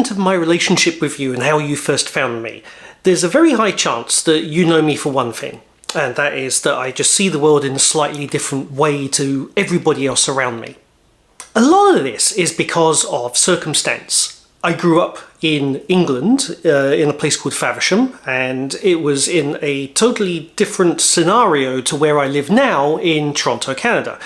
given to my relationship with you and how you first found me, there's a very high chance that you know me for one thing, and that is that I just see the world in a slightly different way to everybody else around me. A lot of this is because of circumstance. I grew up in England, in a place called Faversham, and it was in a totally different scenario to where I live now in Toronto, Canada.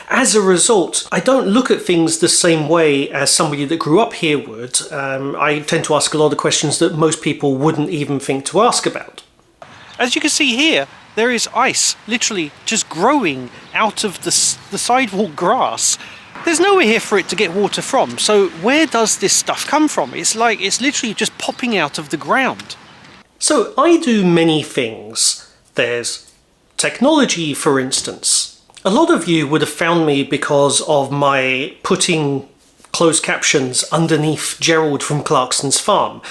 As a result, I don't look at things the same way as somebody that grew up here would. I tend to ask a lot of questions that most people wouldn't even think to ask about. As you can see here, there is ice literally just growing out of the sidewalk grass. There's nowhere here for it to get water from, so where does this stuff come from? It's literally just popping out of the ground. So I do many things. There's technology, for instance. A lot of you would have found me because of my putting closed captions underneath Gerald from Clarkson's farm.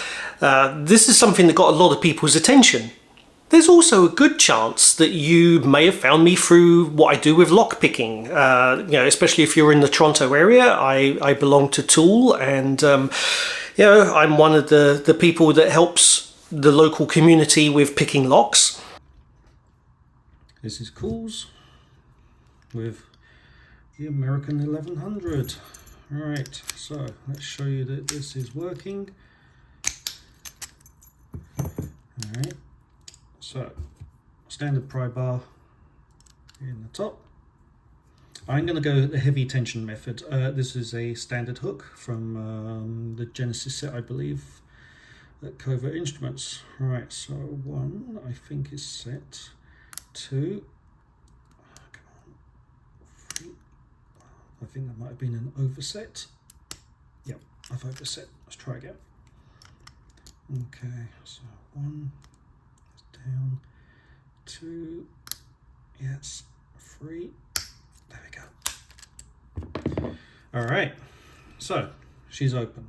This is something that got a lot of people's attention. There's also a good chance that you may have found me through what I do with lockpicking. Especially if you're in the Toronto area. I belong to Coulls, and I'm one of the people that helps the local community with picking locks. This is Coulls with the American 1100. Alright, so let's show you that this is working. Alright. So, standard pry bar in the top. I'm going to go the heavy tension method. This is a standard hook from the Genesis set, I believe, at Covert Instruments. Right, so 1 I think is set. 2, come on, 3, I think that might have been an overset. Yep, I've overset. Let's try again. Okay, so 1. Down, 2, yes, 3, there we go. All right, so she's open.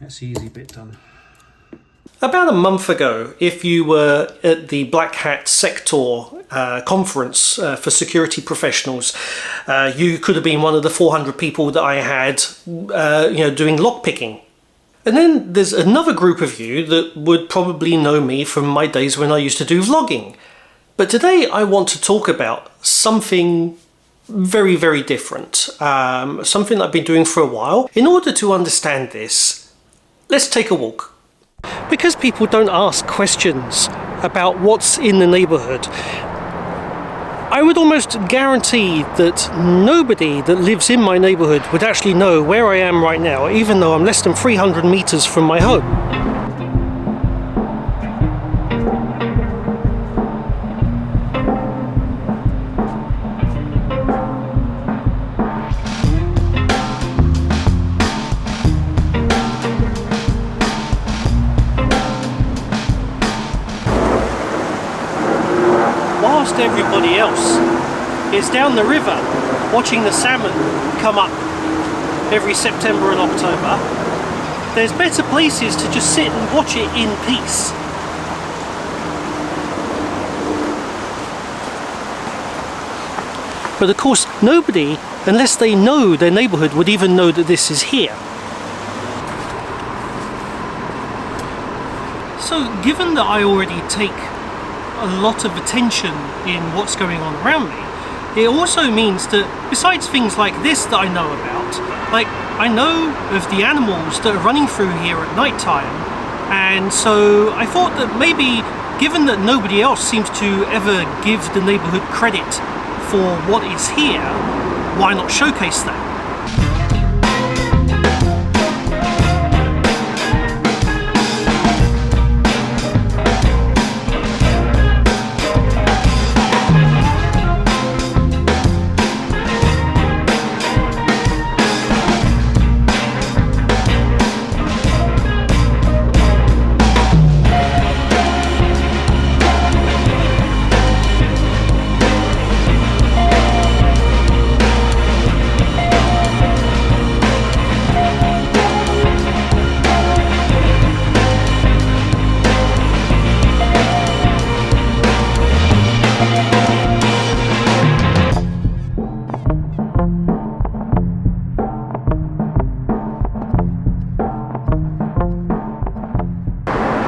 That's the easy bit done. About a month ago, if you were at the Black Hat Sector conference for security professionals, you could have been one of the 400 people that I had, doing lockpicking. And then there's another group of you that would probably know me from my days when I used to do vlogging. But today I want to talk about something very, very different. Something I've been doing for a while. In order to understand this, let's take a walk. Because people don't ask questions about what's in the neighbourhood, I would almost guarantee that nobody that lives in my neighbourhood would actually know where I am right now, even though I'm less than 300 metres from my home. Whilst everybody else is down the river watching the salmon come up every September and October, there's better places to just sit and watch it in peace. But of course, nobody, unless they know their neighbourhood, would even know that this is here. So, given that I already take a lot of attention in what's going on around me, it also means that besides things like this that I know about, like I know of the animals that are running through here at night time, and so I thought that maybe, given that nobody else seems to ever give the neighbourhood credit for what is here, why not showcase that?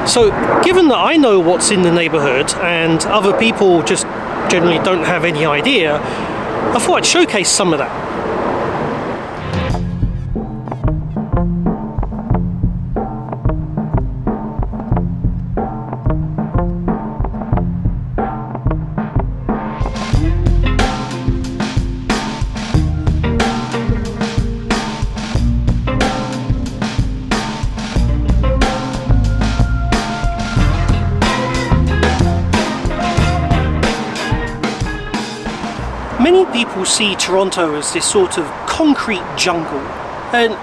So, given that I know what's in the neighbourhood and other people just generally don't have any idea, I thought I'd showcase some of that. Many people see Toronto as this sort of concrete jungle, and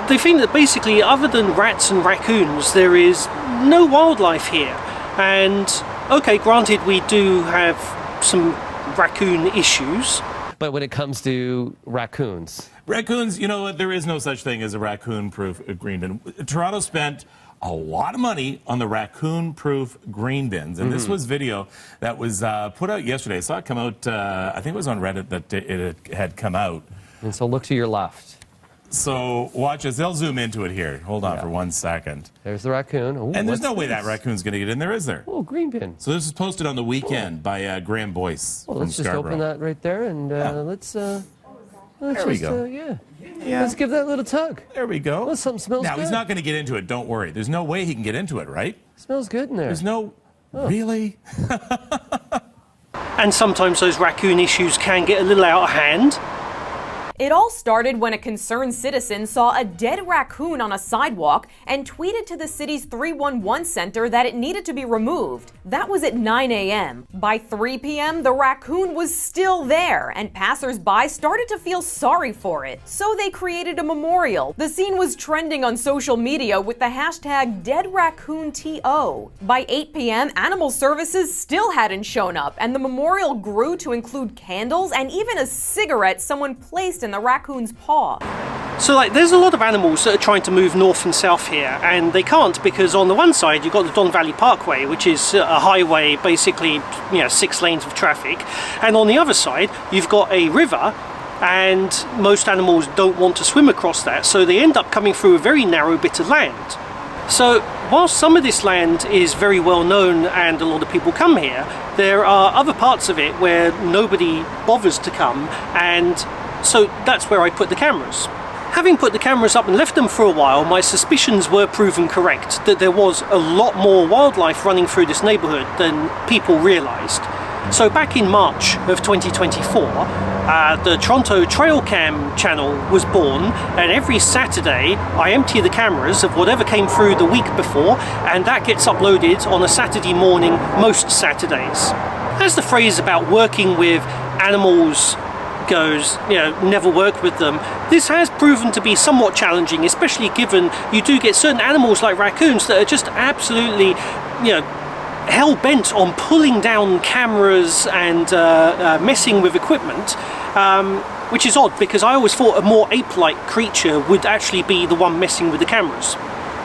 they think that basically other than rats and raccoons there is no wildlife here. And okay, granted we do have some raccoon issues. But when it comes to raccoons? Raccoons, you know what, there is no such thing as a raccoon-proof green bin. Toronto spent a lot of money on the raccoon-proof green bins, and this was video that was put out yesterday. I saw it come out, I think it was on Reddit that it had come out. And so look to your left. So watch as they'll zoom into it here. Hold on for 1 second. There's the raccoon. Ooh, And there's no way that raccoon's going to get in there, is there? Oh, green bin. So this was posted on the weekend by Graham Boyce Well, from let's just Scarborough. open that right there, and let's There we go. yeah. Let's give that a little tug. There we go. Well, something smells now, good. he's not going to get into it, don't worry. There's no way he can get into it, right? Smells good in there. There's no... Really? And sometimes those raccoon issues can get a little out of hand. It all started when a concerned citizen saw a dead raccoon on a sidewalk and tweeted to the city's 311 center that it needed to be removed. That was at 9 a.m. By 3 p.m., the raccoon was still there, and passers-by started to feel sorry for it. So they created a memorial. The scene was trending on social media with the hashtag #DeadRaccoonTO. By 8 p.m., Animal Services still hadn't shown up, and the memorial grew to include candles and even a cigarette someone placed in the raccoon's paw. So there's a lot of animals that are trying to move north and south here, and they can't because on the one side you've got the Don Valley Parkway, which is a highway, basically 6 lanes of traffic, and on the other side you've got a river, and most animals don't want to swim across that, so they end up coming through a very narrow bit of land. So whilst some of this land is very well known and a lot of people come here, there are other parts of it where nobody bothers to come, and so that's where I put the cameras. Having put the cameras up and left them for a while, my suspicions were proven correct, that there was a lot more wildlife running through this neighbourhood than people realised. So back in March of 2024, the Toronto Trail Cam channel was born, and every Saturday I empty the cameras of whatever came through the week before, and that gets uploaded on a Saturday morning most Saturdays. As the phrase about working with animals goes, never work with them. This has proven to be somewhat challenging, especially given you do get certain animals like raccoons that are just absolutely, hell-bent on pulling down cameras and messing with equipment, which is odd because I always thought a more ape-like creature would actually be the one messing with the cameras.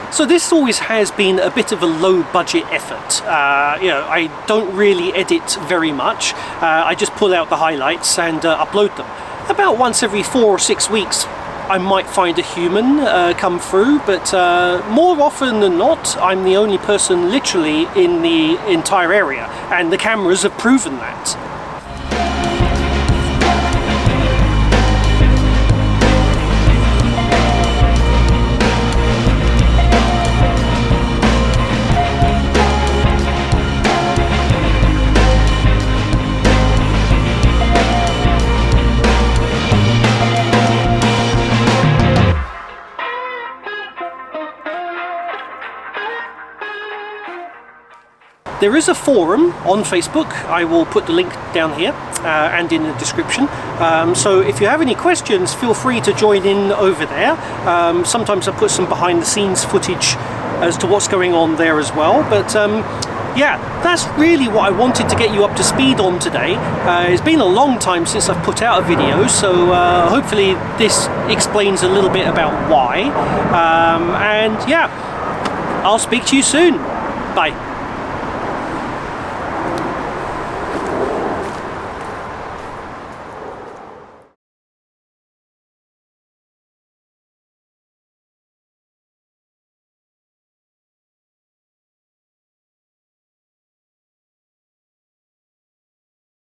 So this always has been a bit of a low-budget effort. I don't really edit very much. I just pull out the highlights and upload them. About once every 4 or 6 weeks, I might find a human come through, but more often than not, I'm the only person literally in the entire area, and the cameras have proven that. There is a forum on Facebook. I will put the link down here and in the description. So if you have any questions, feel free to join in over there. Sometimes I put some behind the scenes footage as to what's going on there as well. But yeah, that's really what I wanted to get you up to speed on today. It's been a long time since I've put out a video, so hopefully this explains a little bit about why. And yeah, I'll speak to you soon. Bye.